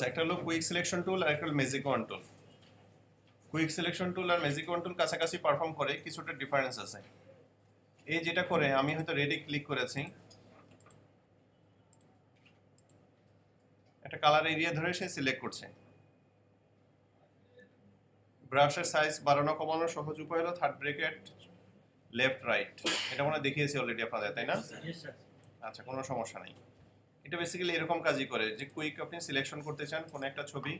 একটা হলো quick selection tool আর একটা হলো ম্যাজিক ওয়ান টুল। কুইক সিলেকশন টুল আর ম্যাজিক ওয়ান টুল কাছাকাছি পারফর্ম করে, কিছুটা ডিফারেন্স আছে। এই যেটা করে, আমি হয়তো রেডে ক্লিক করেছি, একটা কালার এরিয়া ধরে সে সিলেক্ট করছে। ব্রাশের সাইজ বাড়ানো কমানোর সহজ উপায় হলো থার্ড ব্র্যাকেট লেফট রাইট। এটা মনে হয় দেখিয়েছি অলরেডি আপনাদের, তাই না? আচ্ছা, কোনো সমস্যা নেই। এটা বেসিক্যালি এরকম কাজই করে যে কুইক আপনি সিলেকশন করতে চান কোন একটা ছবি,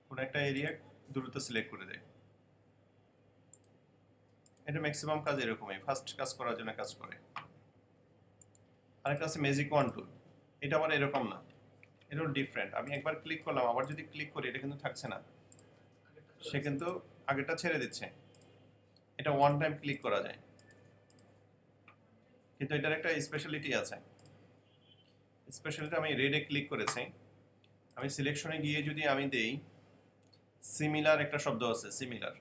কোন একটা এরিয়া দ্রুত সিলেক্ট করে দেয়। এটা ম্যাক্সিমাম কাজ এরকমই, ফার্স্ট কাজ করার জন্য কাজ করে। আরেকটা আছে ম্যাজিক ওয়ান টুল। এটা আবার এরকম না, এটা ডিফারেন্ট। আমি একবার ক্লিক করলাম, আবার যদি ক্লিক করি এটা কিন্তু থাকছে না, সে কিন্তু আগেরটা ছেড়ে দিচ্ছে। এটা ওয়ান টাইম ক্লিক করা যায়, কিন্তু এটার একটা স্পেশালিটি আছে। স্পেশালিটি, আমি রেডে ক্লিক করেছি, আমি সিলেকশনে গিয়ে যদি আমি দেই সিমিলার, একটা শব্দ আছে সিমিলার,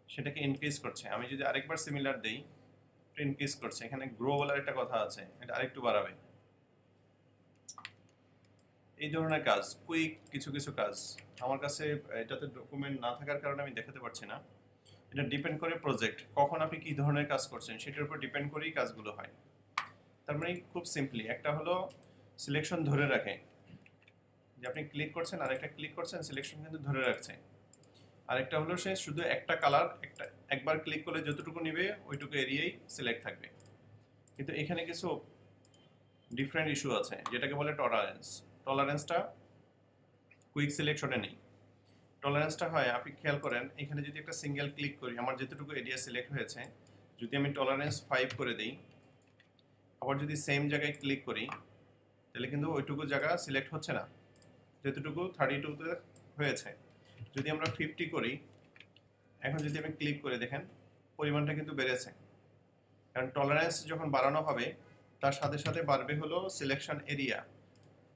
সেটাকে ইনক্রিজ করছে। আমি যদি আরেকবার সিমিলার দেই, ইনক্রিজ করছে। এখানে গ্রো বলার একটা কথা আছে, এটা আরেকটু বাড়াবে। এই ধরনের কাজ, কুইক কিছু কিছু কাজ। আমার কাছে এটাতে ডকুমেন্ট না থাকার কারণে আমি দেখাতে পারছি না। এটা ডিপেন্ড করে প্রজেক্ট, কখন আপনি কি ধরনের কাজ করছেন সেটার উপর ডিপেন্ড করেই কাজগুলো হয়। তার মানে খুব সিম্পলি, একটা হলো সিলেকশন ধরে রাখে, যে আপনি ক্লিক করছেন আর একটা ক্লিক করছেন, সিলেকশন কিন্তু ধরে রাখছে। আরেকটা হলো সে শুধু একটা কালার একবার ক্লিক করলে যতটুকু নিবে ওইটুকু এরিয়াই সিলেক্ট থাকবে। কিন্তু এখানে কিছু ডিফারেন্ট ইস্যু আছে, যেটাকে বলে টলারেন্স। টলারেন্সটা কুইক সিলেকশনে নেই। টলারেন্সটা হয়, আপনি খেয়াল করেন, এখানে যদি একটা সিঙ্গেল ক্লিক করি, আমার যেতটুকু এরিয়া সিলেক্ট হয়েছে, যদি আমি টলারেন্স 5 করে দিই, আবার যদি সেম জায়গায় ক্লিক করি, তাহলে কিন্তু ওইটুকু জায়গা সিলেক্ট হচ্ছে না, যেতটুকু 32তে হয়েছে। যদি আমরা 50 করি, এখন যদি আমি ক্লিক করে দেখেন পরিমাণটা কিন্তু বেড়েছে। কারণ টলারেন্স যখন বাড়ানো হবে, তার সাথে সাথে বাড়বে হলো সিলেকশন এরিয়া,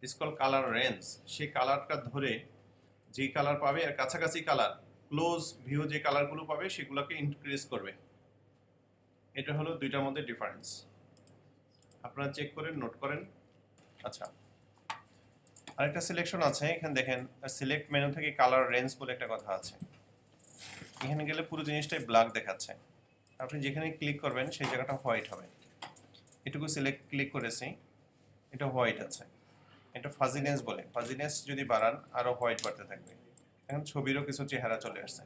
ইসকল কালার রেঞ্জ। সেই কালারটা ধরে যে কালার পাবে আর কাছাকাছি কালার, ক্লোজ ভিউ যে কালারগুলো পাবে সেগুলোকে ইনক্রিজ করবে। এটা হলো দুইটার মধ্যে ডিফারেন্স, আপনারা চেক করেন, নোট করেন। আচ্ছা, আরেকটা সিলেকশন আছে, এখানে দেখেন সিলেক্ট মেনু থেকে কালার রেঞ্জ বলে একটা কথা আছে। এখানে গেলে পুরো জিনিসটাই ব্ল্যাক দেখাচ্ছে, আপনি যেখানে ক্লিক করবেন সেই জায়গাটা হোয়াইট হবে। এটুকু সিলেক্ট ক্লিক করেছি, এটা হোয়াইট আছে। এটা ফাজিনেস বলে, ফাজিনেস যদি বাড়ান আরো হোয়াইট বাড়তে থাকবে। এখন ছবিরও কিছু চেহারা চলে আসছে।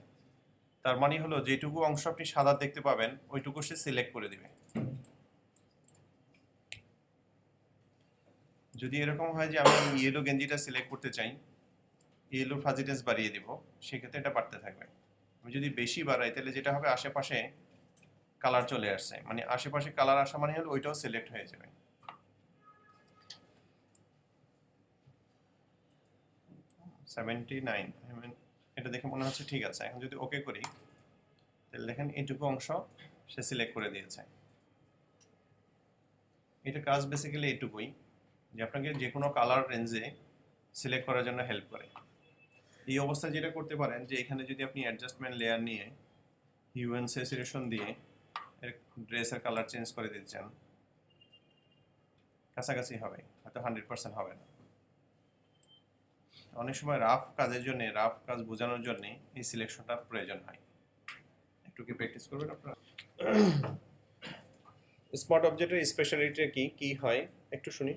তার মানে হলো যেটুকু অংশ আপনি সাদা দেখতে পাবেন ওইটুকু সে সিলেক্ট করে দিবে। যদি এরকম হয় যে আমি ইয়েলো গেঞ্জিটা সিলেক্ট করতে চাই, ইয়েলো ফাজিনেস বাড়িয়ে দিব, সেক্ষেত্রে এটা বাড়তে থাকবে। আমি যদি বেশি বাড়াই তাহলে যেটা হবে, আশেপাশে কালার চলে আসছে, মানে আশেপাশে কালার আসা মানে হলো ওইটাও সিলেক্ট হয়ে যাবে। 79, এটা দেখে মনে হচ্ছে ঠিক আছে। এখন যদি ওকে করি, তাহলে দেখেন এইটুকু অংশ সে সিলেক্ট করে দিয়েছে। এটা কাজ বেসিক্যালি এইটুকুই, যে আপনাকে যে কোনো কালার রেঞ্জে সিলেক্ট করার জন্য হেল্প করে। এই অবস্থায় যেটা করতে পারেন, যে এখানে যদি আপনি অ্যাডজাস্টমেন্ট লেয়ার নিয়ে হিউম্যান স্যাচুরেশন দিয়ে এর ড্রেসের কালার চেঞ্জ করে দিতে চান, কাছাকাছি হবে, হয়তো 100% হবে না। অনেক সময় রাফ কাজের জন্য, রাফ কাজ বোঝানোর জন্য এই সিলেকশনটা প্রয়োজন হয়। একটু কি প্র্যাকটিস করবেন আপনারা? স্মার্ট অবজেক্টের স্পেশালিটি কি কি হয় একটু শুনি।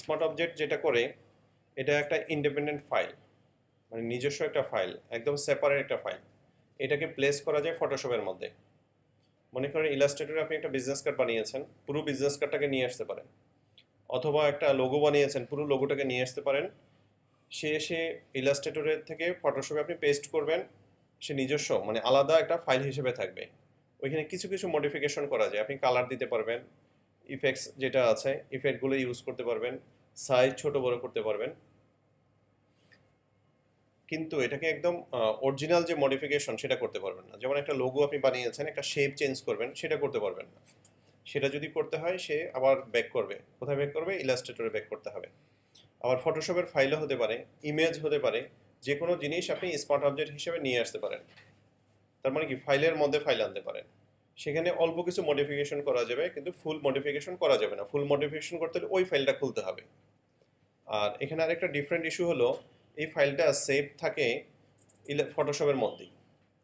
স্মার্ট অবজেক্ট যেটা করে, এটা একটা ইন্ডিপেন্ডেন্ট ফাইল, মানে নিজস্ব একটা ফাইল, একদম সেপারেট একটা ফাইল। এটাকে প্লেস করা যায় ফটোশপের মধ্যে। মনে করেন ইলাস্ট্রেটরে আপনি একটা বিজনেস কার্ড বানিয়েছেন, পুরো বিজনেস কার্ডটাকে নিয়ে আসতে পারেন, অথবা একটা লোগো বানিয়েছেন, পুরো লোগোটাকে নিয়ে আসতে পারেন। সে এসে ইলাস্ট্রেটরের থেকে ফটোশপে আপনি পেস্ট করবেন, সে নিজস্ব মানে আলাদা একটা ফাইল হিসেবে থাকবে। ওইখানে কিছু কিছু মডিফিকেশন করা যায়, আপনি কালার দিতে পারবেন, ইফেক্টস যেটা আছে ইফেক্টগুলো ইউজ করতে পারবেন, সাইজ ছোট বড় করতে পারবেন। কিন্তু এটাকে একদম অরিজিনাল যে মডিফিকেশন সেটা করতে পারবেন না। যেমন একটা লোগো আপনি বানিয়েছেন, একটা শেপ চেঞ্জ করবেন, সেটা করতে পারবেন না। সেটা যদি করতে হয় সে আবার ব্যাক করবে। কোথায় ব্যাক করবে? ইলাস্ট্রেটরে ব্যাক করতে হবে। আবার ফটোশপের ফাইলও হতে পারে, ইমেজ হতে পারে, যে কোনো জিনিস আপনি স্মার্ট অবজেক্ট হিসেবে নিয়ে আসতে পারেন। তার মানে কি, ফাইলের মধ্যে ফাইল আনতে পারেন। সেখানে অল্প কিছু মডিফিকেশন করা যাবে, কিন্তু ফুল মডিফিকেশন করা যাবে না। ফুল মডিফিকেশন করতে হলে ওই ফাইলটা খুলতে হবে। আর এখানে আরেকটা ডিফারেন্ট ইস্যু হলো, এই ফাইলটা সেভ থাকে ফটোশপের মধ্যেই।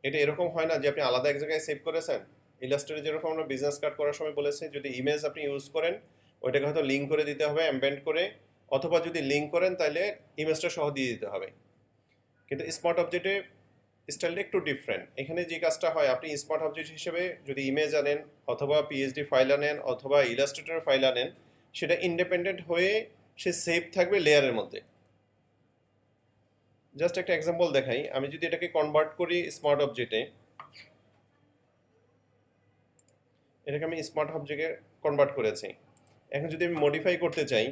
এটা এরকম হয় না যে আপনি আলাদা এক জায়গায় সেভ করেছেন। ইলাস্ট্রেটরে যেরকম আমরা বিজনেস কার্ড করার সময় বলেছি, যদি ইমেজ আপনি ইউজ করেন ওইটাকে হয়তো লিঙ্ক করে দিতে হবে এমবেন্ড করে, অথবা যদি লিঙ্ক করেন তাহলে ইমেজটা সহ দিয়ে দিতে হবে। কিন্তু স্মার্ট অবজেক্টে স্টাইলটা একটু ডিফারেন্ট। এখানে যে কাজটা হয়, আপনি স্মার্ট অবজেক্ট হিসেবে যদি ইমেজ আনেন অথবা পিএইচডি ফাইল আনেন অথবা ইলাস্ট্রেটর ফাইল আনেন, সেটা ইন্ডিপেন্ডেন্ট হয়ে সে সেভ থাকবে লেয়ারের মধ্যে। জাস্ট একটা এক্সাম্পল দেখাই, আমি যদি এটাকে কনভার্ট করি স্মার্ট অবজেক্টে, এটাকে আমি স্মার্ট অবজেক্টে কনভার্ট করেছি। এখন যদি আমি মডিফাই করতে চাই,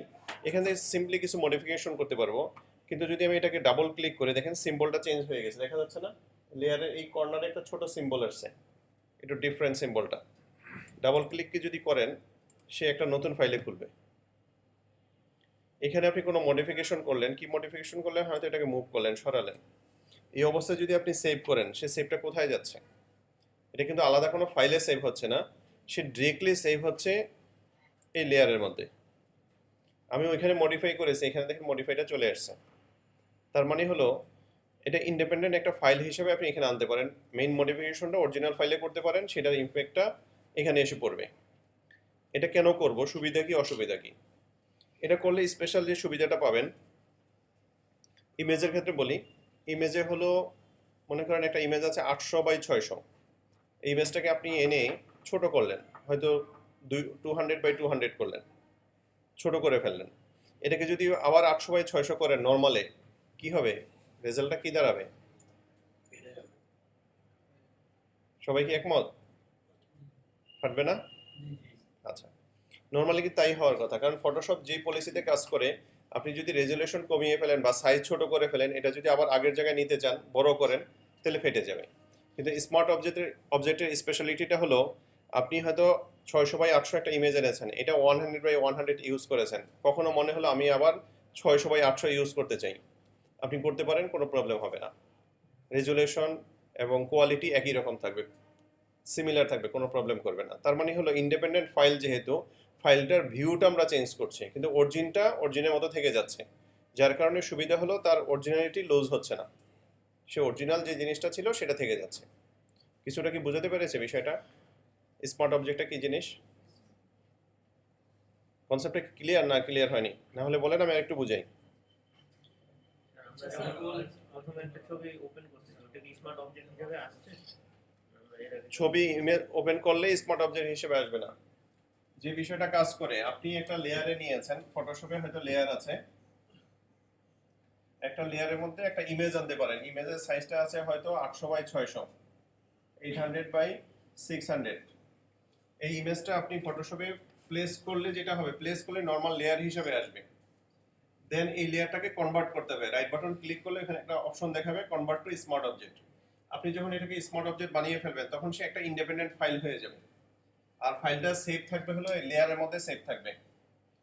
এখানে সিম্পলি কিছু মডিফিকেশন করতে পারবো। কিন্তু যদি আমি এটাকে ডাবল ক্লিক করে, দেখেন সিম্বলটা চেঞ্জ হয়ে গেছে, দেখা যাচ্ছে না? লেয়ারের এই কর্নারে একটা ছোট সিম্বল আসছে, একটু ডিফারেন্ট সিম্বলটা। ডাবল ক্লিককে যদি করেন, সে একটা নতুন ফাইলে খুলবে। এখানে আপনি কোনো মডিফিকেশন করলেন, কি মডিফিকেশন করলেন? হয়তো এটাকে মুভ করলেন, সরালেন। এই অবস্থায় যদি আপনি সেভ করেন, সে সেভটা কোথায় যাচ্ছে? এটা কিন্তু আলাদা কোনো ফাইলে সেভ হচ্ছে না, সে ডিরেক্টলি সেভ হচ্ছে এই লেয়ারের মধ্যে। আমি ওইখানে মডিফাই করেছি, এখানে দেখেন মডিফাইটা চলে আসছে। তার মানে হলো এটা ইন্ডিপেন্ডেন্ট একটা ফাইল হিসেবে আপনি এখানে আনতে পারেন। মেইন মডিফিকেশনটা অরিজিনাল ফাইলে করতে পারেন, সেটার ইম্প্যাক্টটা এখানে এসে পড়বে। এটা কেন করব? সুবিধা কি অসুবিধা কি? এটা করলে স্পেশাল যে সুবিধাটা পাবেন, ইমেজের ক্ষেত্রে বলি। ইমেজে হলো, মনে করেন একটা ইমেজ আছে 800x600। এই ইমেজটাকে আপনি এনে ছোট করলেন, হয়তো 200x200 করলেন, ছোট করে ফেললেন। এটাকে যদি আবার 800x600 করেন নর্মালে, কি হবে? রেজাল্টটা কি দাঁড়াবে? সবাই কি একমত? ফাটবে না? আচ্ছা, নর্মালি কি তাই হওয়ার কথা, কারণ ফটোশপ যেই পলিসিতে কাজ করে, আপনি যদি রেজুলেশন কমিয়ে ফেলেন বা সাইজ ছোট করে ফেলেন, এটা যদি আবার আগের জায়গায় নিতে চান, বড় করেন, তাহলে ফেটে যাবে। কিন্তু স্মার্ট অবজেক্টের স্পেশালিটিটা হলো, আপনি হয়তো 600x800 একটা ইমেজ এনেছেন, এটা 100x100 ইউজ করেছেন, কখনো মনে হলো আমি আবার 600x800 ইউজ করতে চাই, আপনি করতে পারেন, কোনো প্রবলেম হবে না। রেজুলেশন এবং কোয়ালিটি একই রকম থাকবে, সিমিলার থাকবে, কোনো প্রবলেম করবে না। তার মানে হলো ইন্ডিপেন্ডেন্ট ফাইল যেহেতু, ফাইলটার ভিউটা আমরা চেঞ্জ করছি, কিন্তু অরিজিনের মতো থেকে যাচ্ছে। যার কারণে সুবিধা হলো তার অরিজিনালিটি লুজ হচ্ছে না, সে অরিজিনাল যে জিনিসটা ছিল সেটা থেকে যাচ্ছে। কিছুটা কি বুঝাতে পেরেছে বিষয়টা? স্মার্ট অবজেক্টটা কি জিনিস? কনসেপ্টটা ক্লিয়ার না ক্লিয়ার হয়নি? না হলে বলেন, আমি একটু বুঝাই। ছবি ইমেজ ওপেন করলে স্মার্ট অবজেক্ট হিসেবে আসবে না। যে বিষয়টা কাজ করে, আপনি একটা লেয়ারে নিয়েছেন, ফটোশপে হয়তো লেয়ার আছে, একটা লেয়ারের মধ্যে একটা ইমেজ আনতে পারেন। ইমেজের সাইজটা আছে হয়তো 800x600, 800x600। এই ইমেজটা আপনি ফটোশপে প্লেস করলে যেটা হবে, প্লেস করলে নর্মাল লেয়ার হিসেবে আসবে। দেন এই লেয়ারটাকে কনভার্ট করতে হবে। রাইট বাটন ক্লিক করলে এখানে একটা অপশন দেখাবে, কনভার্ট টু স্মার্ট অবজেক্ট। আপনি যখন এটাকে স্মার্ট অবজেক্ট বানিয়ে ফেলবেন, তখন সে একটা ইন্ডিপেন্ডেন্ট ফাইল হয়ে যাবে। আর ফাইলটা সেভ থাকবে হলো এই লেয়ারের মধ্যে সেভ থাকবে।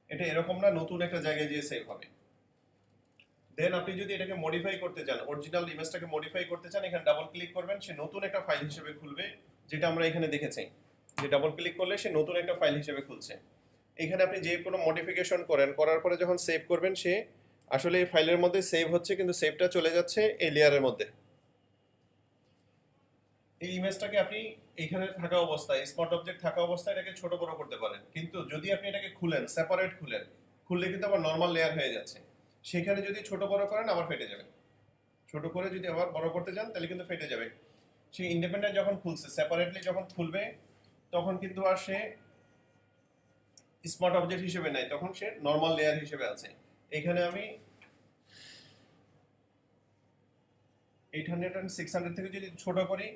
এটা এরকম না নতুন একটা জায়গায় গিয়ে সেভ হবে। দেন আপনি যদি এটাকে মডিফাই করতে চান, অরিজিনাল ইমেজটাকে মডিফাই করতে চান, এখানে ডাবল ক্লিক করবেন, সে নতুন একটা ফাইল হিসেবে খুলবে, যেটা আমরা এখানে দেখেছি যে ডাবল ক্লিক করলে সে নতুন একটা ফাইল হিসেবে খুলছে। এখানে আপনি যে কোনো মডিফিকেশন করেন, করার পরে যখন সেভ করবেন, সে আসলে এই ফাইলের মধ্যে সেভ হচ্ছে, কিন্তু সেভটা চলে যাচ্ছে এই লেয়ারের মধ্যে। এই ইমেজটাকে আপনি এখানে থাকা অবস্থায়, স্মার্ট অবজেক্ট থাকা অবস্থায় এটাকে ছোট বড় করতে পারেন, কিন্তু যদি আপনি এটাকে খুলেন, সেপারেট খুললে কিন্তু আবার নর্মাল লেয়ার হয়ে যাচ্ছে। সেখানে যদি ছোট বড় করেন, আবার ফেটে যাবে। ছোট করে যদি আবার বড় করতে চান, তাহলে কিন্তু ফেটে যাবে। সে ইন্ডিপেন্ডেন্ট যখন খুলছে, সেপারেটলি যখন খুলবে, তখন কিন্তু আর সে স্মার্ট অবজেক্ট হিসেবে নাই, তখন সে নর্মাল লেয়ার হিসেবে আছে। এখানে আমি 800 and 600 থেকে যদি ছোট করি,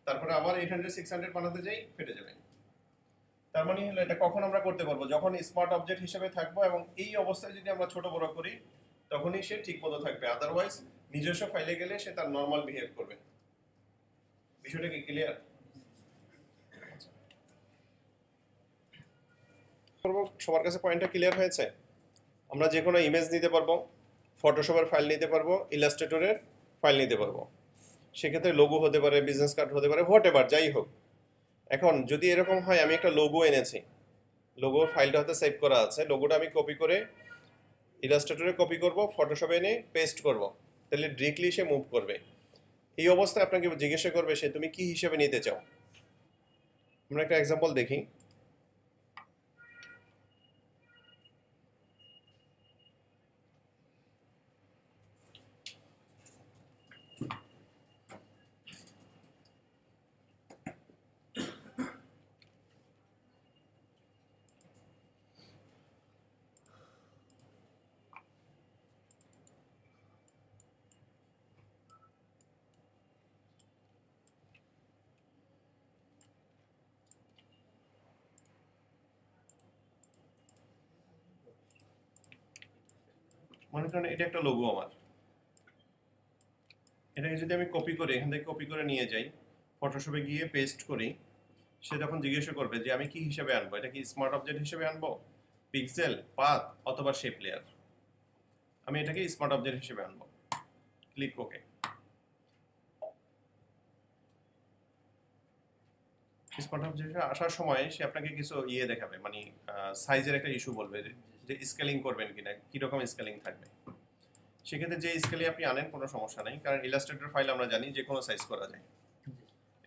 তারপরে আবার 800 600 বানাতে যাই, ফেটে যাবে। তার মানে হলো এটা কখন আমরা করতে পারবো? যখন স্মার্ট অবজেক্ট হিসেবে থাকবো, এবং এই অবস্থায় যদি আমরা ছোট বড় করি, তখনই সে ঠিক মতো থাকবে। আদারওয়াইজ নিজস্ব ফাইলে গেলে সে তার নর্মাল বিহেভ করবে। বিষয়টা কি ক্লিয়ার? সবার কাছে পয়েন্টটা ক্লিয়ার হয়েছে? আমরা যে কোনো ইমেজ নিতে পারবো, ফটোশপের ফাইল নিতে পারবো, ইলাস্ট্রেটরের ফাইল নিতে পারবো। সেক্ষেত্রে লোগো হতে পারে, বিজনেস কার্ড হতে পারে, হোয়াট এভার, যাই হোক। এখন যদি এরকম হয় আমি একটা লোগো এনেছি, লোগোর ফাইলটা হতে সেভ করা আছে, লোগোটা আমি কপি করে ইলাস্ট্রেটরে কপি করব, ফটোশপে এনে পেস্ট করব, তাহলে ডিরেক্টলি সে মুভ করবে। এই অবস্থায় আপনাকে জিজ্ঞাসা করবে সে তুমি কি হিসেবে নিতে চাও। আমরা একটা এক্সাম্পল দেখি। মনে করেন এটা একটা লোগো আমার, এটাকে যদি আমি কপি করে এখান থেকে কপি করে নিয়ে যাই, ফটোশপে গিয়ে পেস্ট করি, সে তখন জিজ্ঞাসা করবে যে আমি কি হিসেবে আনবো, এটা কি স্মার্ট অবজেক্ট হিসেবে আনবো, পিক্সেল, পাথ অথবা শেপ লেয়ার। আমি এটাকে স্মার্ট অবজেক্ট হিসেবে আনবো, ক্লিক ওকে। স্মার্ট অবজেক্ট আসার সময় সে আপনাকে কিছু দেখাবে, মানে সাইজের একটা ইস্যু বলবে যে স্কেলিং করবেন কিনা, কিরকম স্কেলিং থাকবে। সেক্ষেত্রে যে স্কেলে আপনি আনেন কোনো সমস্যা নেই, কারণ ইলাস্ট্রেটর ফাইল আমরা জানি যে কোনো সাইজ করা যায়।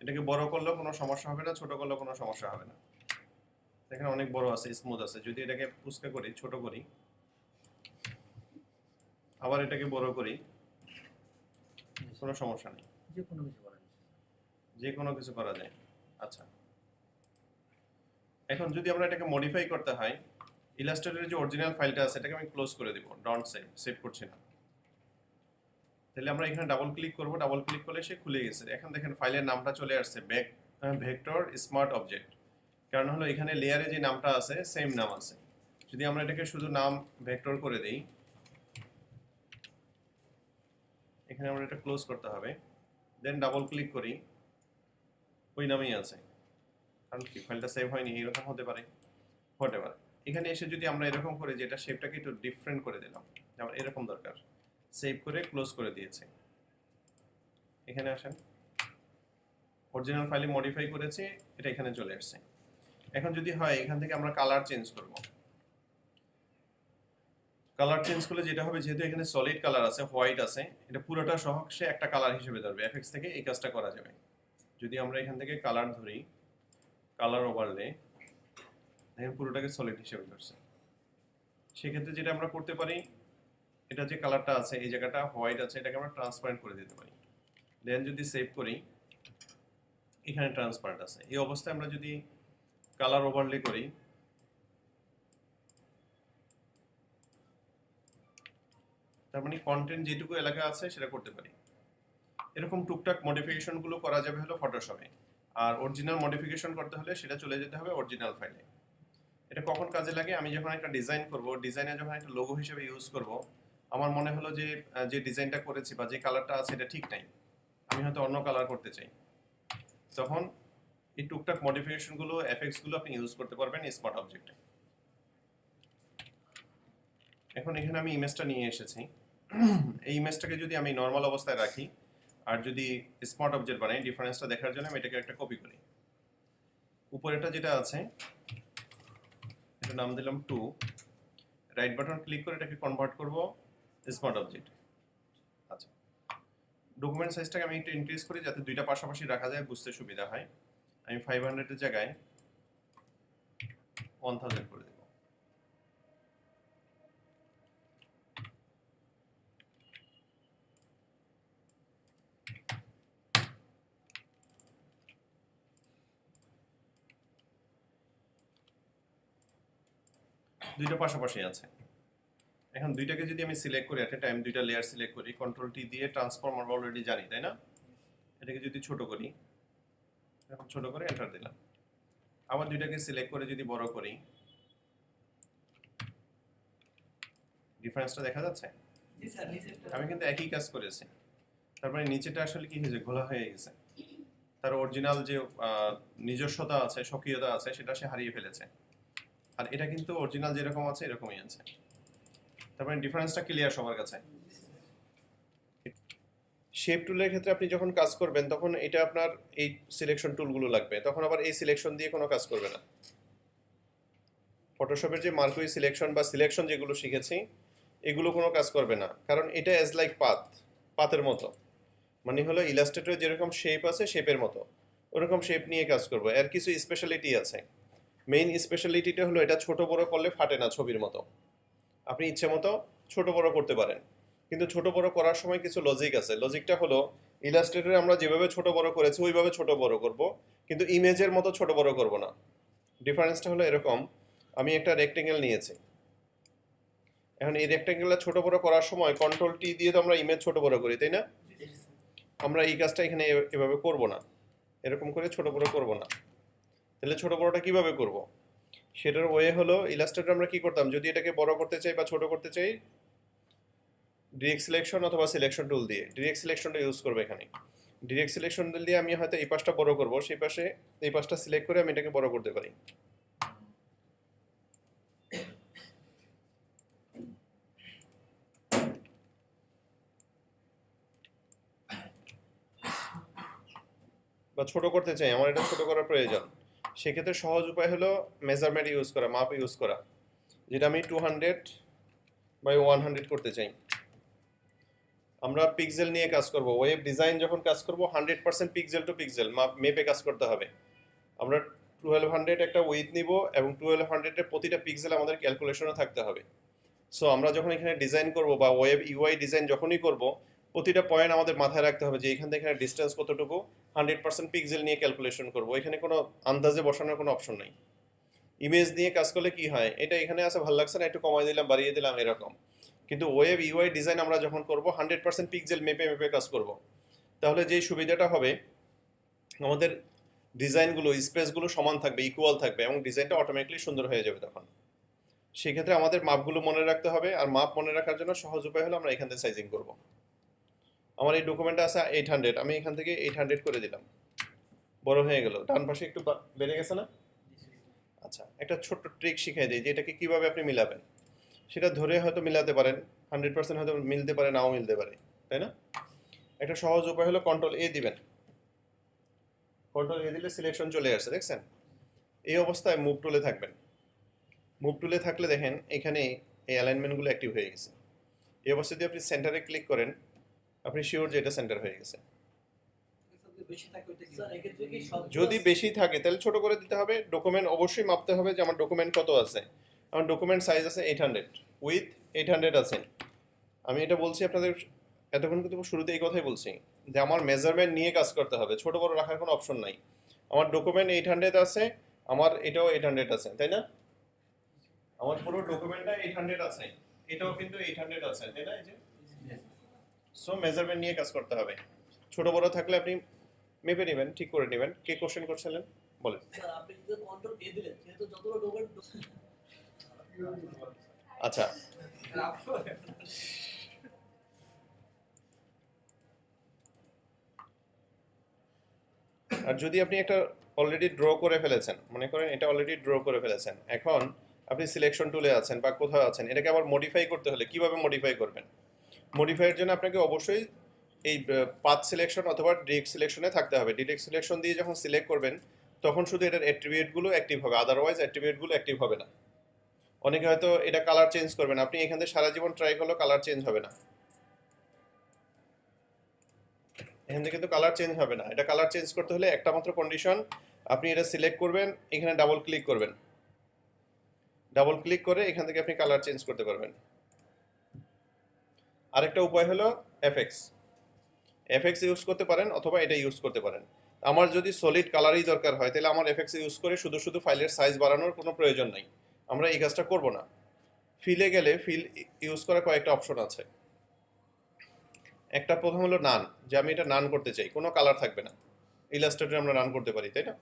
এটাকে বড় করলেও কোনো সমস্যা হবে না, ছোট করলেও কোনো সমস্যা হবে না। দেখেন অনেক বড় আছে, স্মুথ আছে। যদি এটাকে পুস্কা করি, ছোট করি, আবার এটাকে বড় করি, কোনো সমস্যা নেই, যে কোনো কিছু করা যায়। আচ্ছা, এখন যদি আমরা এটাকে মডিফাই করতে হয়, ইলাস্ট্রেটরের যে অরিজিনাল ফাইলটা আছে এটাকে আমি ক্লোজ করে দিব, ডন্ট সেভ, সেভ করছি না। তাহলে আমরা এখানে ডাবল ক্লিক করব, ডাবল ক্লিক করলে সে খুলে গেছে। এখন দেখেন ফাইলের নামটা চলে আসছে, ভেক্টর স্মার্ট অবজেক্ট। কারণ হলো এখানে লেয়ারে যে নামটা আছে সেম নাম আছে। যদি আমরা এটাকে শুধু নাম ভেক্টর করে দেই, এখানে আমরা এটা ক্লোজ করতে হবে, দেন ডাবল ক্লিক করি, ওই নামেই আছে। কারণ কি ফাইলটা সেভ হয়নি, এরকম হতে পারে, হোয়াটএভার। এখানে এসে যদি আমরা এরকম করে যে এটা শেপটাকে একটু ডিফারেন্ট করে দিলাম, যেমন এরকম দরকার, সেভ করে ক্লোজ করে দিয়েছে। এখানে আসেন, অরিজিনাল ফাইলে মডিফাই করেছি, এটা এখানে চলে আসছে। এখন যদি হয় এখান থেকে আমরা কালার চেঞ্জ করব, কালার চেঞ্জ করলে যেটা হবে, যেহেতু এখানে সলিড কালার আছে, হোয়াইট আছে, এটা পুরোটা সহ সে একটা কালার হিসেবে ধরবে। এফএক্স থেকে এই কাজটা করা যাবে। যদি আমরা এখান থেকে কালার ধরি, কালার ওভারলে, দেখেন পুরোটাকে সলিড হিসেবে ধরছে। সেক্ষেত্রে যেটা আমরা করতে পারি, এটা যে কালারটা আছে এই জায়গাটা হোয়াইট আছে, এটাকে আমরা ট্রান্সপারেন্ট করে দিতে পারি। দেন যদি সেভ করি, এখানে ট্রান্সপারেন্ট আছে। এই অবস্থায় আমরা যদি কালার ওভারলে করি, তার মানে কন্টেন্ট যেটুকু এলাকা আছে সেটা করতে পারি। এরকম টুকটাক মডিফিকেশন গুলো করা যাবে হলো ফটোশপে। আর অরিজিনাল মডিফিকেশন করতে হলে সেটা চলে যেতে হবে অরিজিনাল ফাইলে। এটা কখন কাজে লাগে, আমি যখন একটা ডিজাইন করব, ডিজাইনে যখন একটা লোগো হিসেবে ইউজ করব, আমার মনে হলো যে যে ডিজাইনটা করেছি বা যে কালারটা আছে এটা ঠিক নাই, আমি হয়তো অন্য কালার করতে চাই, তখন এই টুকটাক মডিফিকেশন গুলো, এফেক্টস গুলো আপনি ইউজ করতে পারবেন স্মার্ট অবজেক্টে। এখন এখানে আমি ইমেজটা নিয়ে এসেছি। এই ইমেজটাকে যদি আমি নর্মাল অবস্থায় রাখি আর যদি স্মার্ট অবজেক্ট বানাই, ডিফারেন্সটা দেখার জন্য আমি এটাকে একটা কপি করি। উপরেটা যেটা আছে এটা নাম দিলাম 2, রাইট বাটন ক্লিক করে এটাকে কনভার্ট করব স্মার্ট অবজেক্ট। আচ্ছা, ডকুমেন্ট সাইজটাকে আমি একটু ইনক্রিজ করি যাতে দুইটা পাশাপাশি রাখা যায়, বুঝতে সুবিধা হয়। আমি 500 এর জায়গায় 1000 করে দেব। দুইটা পাশাপাশি আছে। এখন দুইটাকে যদি আমি সিলেক্ট করি, এট এ টাইম দুইটা লেয়ার সিলেক্ট করি, কন্ট্রোল টি দিয়ে ট্রান্সফর্ম আমরা অলরেডি জানি, তাই না? এটাকে যদি ছোট করি, এখন ছোট করে এন্টার দিলাম। আবার দুইটাকে সিলেক্ট করে যদি বড় করি, ডিফারেন্সটা দেখা যাচ্ছে? আমি কিন্তু একই কাজ করেছি, তারপরে নিচেটা আসলে কি হয়েছে, ঘোলা হয়ে গেছে। তার অরিজিনাল যে নিজস্বতা আছে, স্বকীয়তা আছে, সেটা সে হারিয়ে ফেলেছে। আর এটা কিন্তু অরিজিনাল যেরকম আছে এরকমই আছে। তারপরে ডিফারেন্সটা ক্লিয়ার সবার কাছে? শেপ টুলের ক্ষেত্রে আপনি যখন কাজ করবেন তখন এটা আপনার এই সিলেকশন টুলগুলো লাগবে, তখন আবার এই সিলেকশন দিয়ে কোনো কাজ করবে না। ফটোশপের যে মার্কুই সিলেকশন বা সিলেকশন যেগুলো শিখেছি এগুলো কোনো কাজ করবে না, কারণ এটা অ্যাজ লাইক পাতের মতো, মানে হলো ইলাস্ট্রেটরে যেরকম শেপ আছে শেপের মতো ওরকম শেপ নিয়ে কাজ করবো। এর কিছু স্পেশালিটি আছে। মেইন স্পেশালিটিটা হলো এটা ছোট বড় করলে ফাটে না ছবির মতো, আপনি ইচ্ছে মতো ছোট বড় করতে পারেন, কিন্তু ছোট বড় করার সময় কিছু লজিক আছে। লজিকটা হলো ইলাস্ট্রেটরে আমরা যেভাবে ছোট বড় করেছি ওইভাবে ছোট বড় করব, কিন্তু ইমেজের মতো ছোট বড় করব না। ডিফারেন্সটা হলো এরকম, আমি একটা রেক্টেঙ্গেল নিয়েছি, এখন এই রেক্টেঙ্গেলটা ছোট বড় করার সময় কন্ট্রোল টি দিয়ে তো আমরা ইমেজ ছোট বড় করি, তাই না? আমরা এই কাজটা এখানে এভাবে করব না, এরকম করে ছোট বড় করব না। তাহলে ছোট বড়টা কিভাবে করব? সেটার ওয়ে হলো ইলাস্ট্রেটর আমরা কি করতাম, যদি এটাকে বড় করতে চাই বা ছোট করতে চাই ডিরেক্ট সিলেকশন অথবা সিলেকশন টুল দিয়ে, ডিরেক্ট সিলেকশনটা ইউজ করবো এখানে। ডিরেক্ট সিলেকশন টুল দিয়ে আমি হয়তো এই পাশটা বড় করব, সেই পাশে এই পাশটা সিলেক্ট করে আমি এটাকে বড় করতে পারি। বা ছোট করতে চাই, আমার এটা ছোট করার প্রয়োজন, সেক্ষেত্রে সহজ উপায় হলো মেজারমেন্ট ইউজ করা, মাপ ইউজ করা, যেটা আমি 200/100 করতে চাই। আমরা পিক্সেল নিয়ে কাজ করব, ওয়েব ডিজাইন যখন কাজ করব 100% পিক্সেল টু পিক্সেল মেপে কাজ করতে হবে। আমরা 1200 একটা উইথ নিব এবং 1200 এর প্রতিটা পিক্সেল আমাদের ক্যালকুলেশনে থাকতে হবে। সো আমরা যখন এখানে ডিজাইন করব বা ওয়েব ইউআই ডিজাইন যখনই করব প্রতিটা পয়েন্ট আমাদের মাথায় রাখতে হবে যে এখান থেকে এখানে ডিস্টেন্স কতটুকু, 100% পিক্সেল নিয়ে ক্যালকুলেশন করব, এখানে কোনো আন্দাজে বসানোর কোনো অপশন নেই। ইমেজ নিয়ে কাজ করলে কি হয়, এটা এখানে আছে ভালো লাগছে না, একটু কমাই দিলাম বাড়িয়ে দিলাম এরকম, কিন্তু ওয়েব ইউআই ডিজাইন আমরা যখন করব 100% পিক্সেল মেপে মেপে কাজ করব, তাহলে যেই সুবিধাটা হবে আমাদের ডিজাইনগুলো স্পেসগুলো সমান থাকবে, ইকুয়াল থাকবে এবং ডিজাইনটা অটোমেটিকলি সুন্দর হয়ে যাবে তখন। সেক্ষেত্রে আমাদের মাপগুলো মনে রাখতে হবে, আর মাপ মনে রাখার জন্য সহজ উপায় হলো আমরা এখান থেকে সাইজিং করব। আমার এই ডকুমেন্টটা আছে 800, আমি এখান থেকে 800 করে দিলাম, বড় হয়ে গেল, ডান পাশে একটু বেড়ে গেছে না? আচ্ছা, একটা ছোট্ট ট্রিক শিখিয়ে দিই যে এটাকে কিভাবে আপনি মিলাবেন। সেটা ধরে হয়তো মিলাতে পারেন, 100% হয়তো মিলতে পারে, নাও মিলতে পারে, তাই না? একটা সহজ উপায় হলো কন্ট্রোল এ দিবেন, কন্ট্রোল এ দিলে সিলেকশন চলে আসছে, দেখছেন? এই অবস্থায় মুভ টুলে থাকবেন। মুভ টুলে থাকলে দেখেন এখানে এই অ্যালাইনমেন্টগুলো অ্যাক্টিভ হয়ে গেছে। এই অবস্থায় যদি আপনি সেন্টারে ক্লিক করেন আপনি শিওর যে এটা সেন্টার হয়ে গেছে। যদি বেশি থাকে তাহলে ছোট করে দিতে হবে। ডকুমেন্ট অবশ্যই মাপতে হবে যে আমার ডকুমেন্ট কত আছে। আমার ডকুমেন্ট সাইজ আছে 800, উইথ 800 আছে। আমি এটা বলছি আপনাদের এতক্ষণ কিন্তু শুরুতে এই কথাই বলছি যে আমার মেজারমেন্ট নিয়ে কাজ করতে হবে, ছোট বড় রাখার কোনো অপশন নাই। আমার ডকুমেন্ট 800 আছে, আমার এটাও 800 আছে, তাই না? আমার পুরো ডকুমেন্টটা 800 আছে, এটাও কিন্তু 800 আছে, তাই না? এই যে সো মেজারমেন্ট নিয়ে কাজ করতে হবে। ছোট বড় থাকলে আপনি মেপে নেবেন, ঠিক করে নেবেন। কে কোশ্চেন করছিলেন বলেন। স্যার আপনি যে কন্ট্রোল এ দিলেন যেহেতু যতগুলো ডকুমেন্ট আচ্ছা, আর যদি আপনি একটা অলরেডি ড্র করে ফেলেছেন, মনে করেন এটা অলরেডি ড্র করে ফেলেছেন, এখন আপনি সিলেকশন টুলে আছেন বা কোথাও আছেন, এটাকে আবার মডিফাই করতে হলে কিভাবে মডিফাই করবেন? মডিফাইয়ের জন্য আপনাকে অবশ্যই এই পাথ সিলেকশন অথবা ডিরেক্ট সিলেকশনে থাকতে হবে। ডিরেক্ট সিলেকশন দিয়ে যখন সিলেক্ট করবেন তখন শুধু এটার অ্যাট্রিবিউটগুলো অ্যাক্টিভ হবে, আদারওয়াইজ অ্যাট্রিবিউটগুলো অ্যাক্টিভ হবে না। অনেকে হয়তো এটা কালার চেঞ্জ করবেন, আপনি এখান থেকে সারা জীবন ট্রাই করলেও কালার চেঞ্জ হবে না, এখান থেকে কিন্তু কালার চেঞ্জ হবে না। এটা কালার চেঞ্জ করতে হলে একটা মাত্র কন্ডিশন, আপনি এটা সিলেক্ট করবেন, এখানে ডাবল ক্লিক করবেন, ডাবল ক্লিক করে এখান থেকে আপনি কালার চেঞ্জ করতে পারবেন। আরেকটা উপায় হলো এফএক্স, এফএক্স ইউজ করতে পারেন অথবা এটা ইউজ করতে পারেন। আমার যদি সলিড কালারই দরকার হয় তাহলে আমার এফএক্স ইউজ করে শুধু শুধু ফাইলের সাইজ বাড়ানোর কোনো প্রয়োজন নাই, আমরা এই কাজটা করব না। ফিলে গেলে ফিল ইউজ করার কয়েকটা অপশন আছে। একটা প্রথম হলো নান, যে আমি এটা নান করতে চাই, কোনো কালার থাকবে না, ইলাস্ট্রেটরে আমরা নান করতে পারি, তাই না?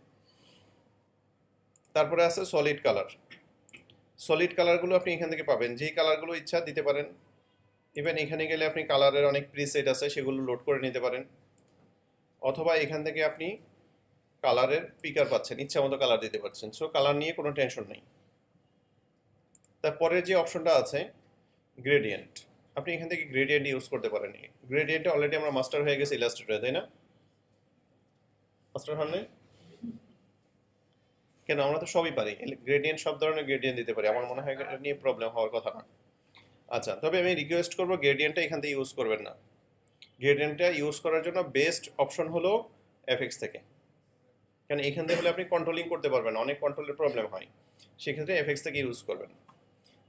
তারপরে আছে সলিড কালার, সলিড কালারগুলো আপনি এখান থেকে পাবেন, যেই কালারগুলো ইচ্ছা দিতে পারেন। ইভেন এখানে গেলে আপনি কালারের অনেক প্রিসেট আছে সেগুলো লোড করে নিতে পারেন, অথবা এখান থেকে আপনি কালারের পিকার পাচ্ছেন, ইচ্ছা মতো কালার দিতে পারছেন। সো কালার নিয়ে কোনো টেনশন নেই। তারপরে যে অপশনটা আছে গ্রেডিয়েন্ট, আপনি এখান থেকে গ্রেডিয়েন্ট ইউজ করতে পারেন। গ্রেডিয়েন্টে অলরেডি আমরা মাস্টার হয়ে গেছি ইলাস্ট্রেটরে, তাই না? মাস্টার হন নাই কেন? আমরা তো সবই পারি, গ্রেডিয়েন্ট সব ধরনের গ্রেডিয়েন্ট দিতে পারি। আমার মনে হয় এটা নিয়ে প্রবলেম হওয়ার কথা না। আচ্ছা, তবে আমি রিকোয়েস্ট করবো গ্রেডিয়েন্টটা এখান থেকে ইউজ করবেন না। গ্রেডিয়েন্টটা ইউজ করার জন্য বেস্ট অপশন হলো এফএক্স থেকে, কারণ এখান থেকে হলে আপনি কন্ট্রোলিং করতে পারবেন, অনেক কন্ট্রোলের প্রবলেম হয়, সেক্ষেত্রে এফএক্স থেকে ইউজ করবেন।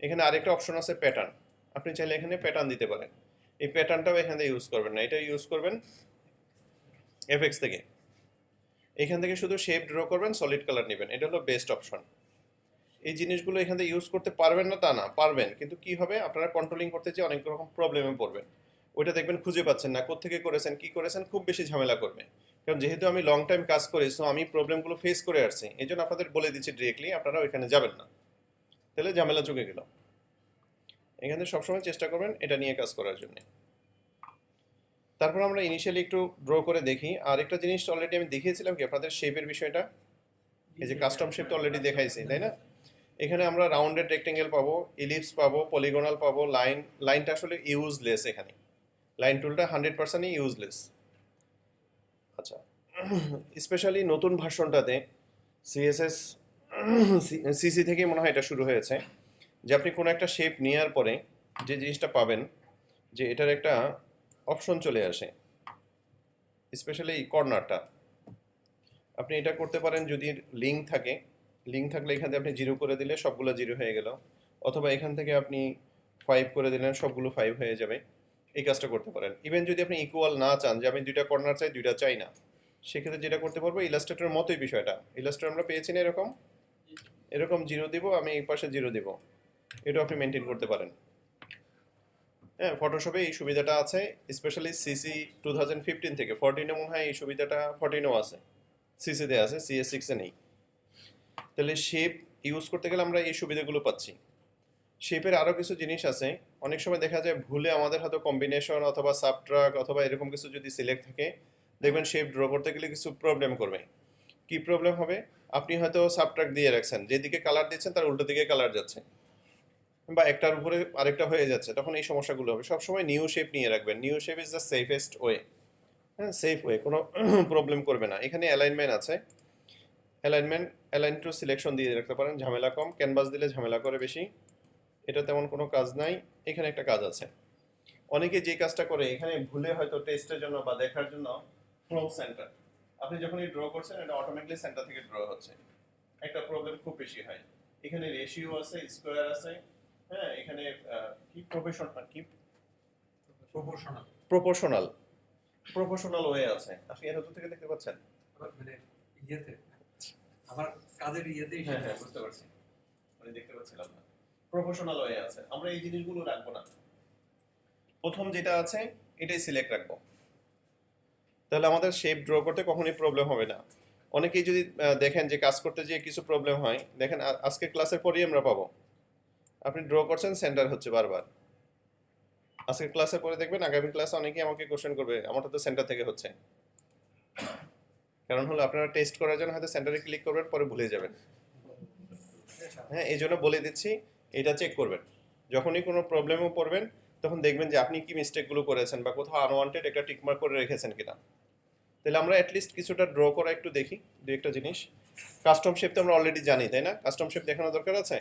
এখানে আরেকটা অপশন আছে প্যাটার্ন, আপনি চাইলে এখানে প্যাটার্ন দিতে পারেন। এই প্যাটার্নটাও এখান থেকে ইউজ করবেন না, এটা ইউজ করবেন এফএক্স থেকে। এখান থেকে শুধু শেপ ড্র করবেন, সলিড কালার নেবেন, এটা হলো বেস্ট অপশন। এই জিনিসগুলো এখান থেকে ইউজ করতে পারবেন না তা না, পারবেন, কিন্তু কি হবে আপনারা কন্ট্রোলিং করতে যেয়ে অনেক রকম প্রবলেমে পড়বেন। ওইটা দেখবেন খুঁজে পাচ্ছেন না, কোত্থেকে করেছেন কি করেছেন, খুব বেশি ঝামেলা করবে। কারণ যেহেতু আমি লং টাইম কাজ করি, সো আমি প্রবলেমগুলো ফেস করে আসছি, এই জন্য আপনাদের বলে দিচ্ছি ডিরেক্টলি, আপনারা ওইখানে যাবেন না, তাহলে ঝামেলা চুকে গেল। এখানে সবসময় চেষ্টা করবেন এটা নিয়ে কাজ করার জন্য। তারপর আমরা ইনিশিয়ালি একটু ড্র করে দেখি। আর একটা জিনিস অলরেডি আমি দেখিয়েছিলাম কি আপনাদের শেপের বিষয়টা, এই যে কাস্টম শেপ তো অলরেডি দেখাইছি, তাই না? এখানে আমরা রাউন্ডেড রেক্টেঙ্গেল পাবো, ইলিপস পাবো, পলিগোনাল পাবো, লাইনটা আসলে ইউজলেস। এখানে লাইন টুলটা 100% ইউজলেস। আচ্ছা, স্পেশালি নতুন ভার্সনটাতে সিএসএস সিসি থেকে মনে হয় এটা শুরু হয়েছে, যে আপনি কোনো একটা শেপ নেওয়ার পরে যে জিনিসটা পাবেন যে এটার একটা অপশন চলে আসে, স্পেশালি এই কর্নারটা। আপনি এটা করতে পারেন যদি লিঙ্ক থাকে, লিঙ্ক থাকলে এখান থেকে আপনি 0 করে দিলে সবগুলো 0 হয়ে গেল, অথবা এখান থেকে আপনি 5 করে দিলেন, সবগুলো 5 হয়ে যাবে। এই কাজটা করতে পারেন। ইভেন যদি আপনি ইকুয়াল না চান, যে আমি দুইটা কর্নার চাই দুইটা চাই না, সেক্ষেত্রে যেটা করতে পারবো ইলাস্ট্রেটরের মতোই বিষয়টা। ইলাস্ট্রেটর আমরা পেয়েছি না এরকম, এরকম 0 দিব, আমি এই পাশে 0 দিব, এটা আপনি মেনটেন করতে পারেন। হ্যাঁ, ফটোশপে এই সুবিধাটা আছে, স্পেশালি সিসি 2015 থেকে। 14 মনে হয় এই সুবিধাটা, 14ও আছে, সিসিতে আছে, CS6 নেই। তাহলে শেপ ইউজ করতে গেলে আমরা এই সুবিধাগুলো পাচ্ছি। শেপের আরও কিছু জিনিস আছে, অনেক সময় দেখা যায় ভুলে আমাদের হয়তো কম্বিনেশন অথবা সাবট্রাক অথবা এরকম কিছু যদি সিলেক্ট থাকে, দেখবেন শেপ ড্র করতে গেলে কিছু প্রবলেম করবে। কি প্রবলেম হবে? আপনি হয়তো সাবট্রাক দিয়ে রাখছেন, যেদিকে কালার দিচ্ছেন তার উল্টো দিকে কালার যাচ্ছে, বা একটার উপরে আরেকটা হয়ে যাচ্ছে, তখন এই সমস্যাগুলো হবে। সবসময় নিউ শেপ নিয়ে রাখবেন, new shape is the safest way. হ্যাঁ, সেফ ওয়ে, কোনো প্রবলেম করবে না। এখানে অ্যালাইনমেন্ট আছে, অ্যালাইন টু সিলেকশন দিয়ে রাখতে পারেন, ঝামেলা কম। ক্যানভাস দিলে ঝামেলা করে বেশি, এটা তেমন কোনো কাজ নাই। এখানে একটা কাজ আছে, অনেকে যে কাজটা করে এখানে ভুলে হয়তো টেস্টের জন্য বা দেখার জন্য ফ্রম সেন্টার, আপনি যখনই ড্র করছেন এটা অটোমেটিকলি সেন্টার থেকে ড্র হচ্ছে, একটা প্রবলেম খুব বেশি হয়। এখানে রেশিও আছে, স্কোয়ার আছে, হ্যাঁ, এখানে কি প্রপোর্শনাল প্রপোর্শনাল প্রপোর্শনাল ওয়ে আছে। আপনি এর থেকে দেখতে পাচ্ছেন, মানে ইয়েতে আমার কাজের ইয়েতেই হ্যাঁ হ্যাঁ বুঝতে পারছি, মানে দেখতে পাচ্ছিলাম না। প্রফেশনাল হয়ে আছে, আমরা এই জিনিসগুলো রাখবো না, প্রথম যেটা আছে এটাই সিলেক্ট রাখবো, তাহলে আমাদের শেপ ড্র করতে কখনোই প্রবলেম হবে না। অনেকেই যদি দেখেন যে কাজ করতে যেয়ে কিছু প্রবলেম হয়, দেখেন আজকে ক্লাসের পরেই আমরা পাবো আপনি ড্র করছেন সেন্টার হচ্ছে বারবার। আজকে ক্লাসের পরে দেখবেন আগামী ক্লাসে অনেকেই আমাকে কোশ্চেন করবে আমারটা তো সেন্টার থেকে হচ্ছে, কারণ হলো আপনারা টেস্ট করার জন্য হয়তো সেন্টারে ক্লিক করবেন, পরে ভুলে যাবেন। হ্যাঁ, এই জন্য বলে দিচ্ছি, এটা চেক করবেন। যখনই কোনো প্রবলেমও পড়বেন তখন দেখবেন যে আপনি কি মিস্টেকগুলো করেছেন বা কোথাও আনওয়ান্টেড একটা টিকমার্ক করে রেখেছেন কিনা। তাহলে আমরা অ্যাটলিস্ট কিছুটা ড্র করা একটু দেখি, দু একটা জিনিস। কাস্টম শেপ তো আমরা অলরেডি জানি, তাই না? কাস্টম শেপ দেখানো দরকার আছে।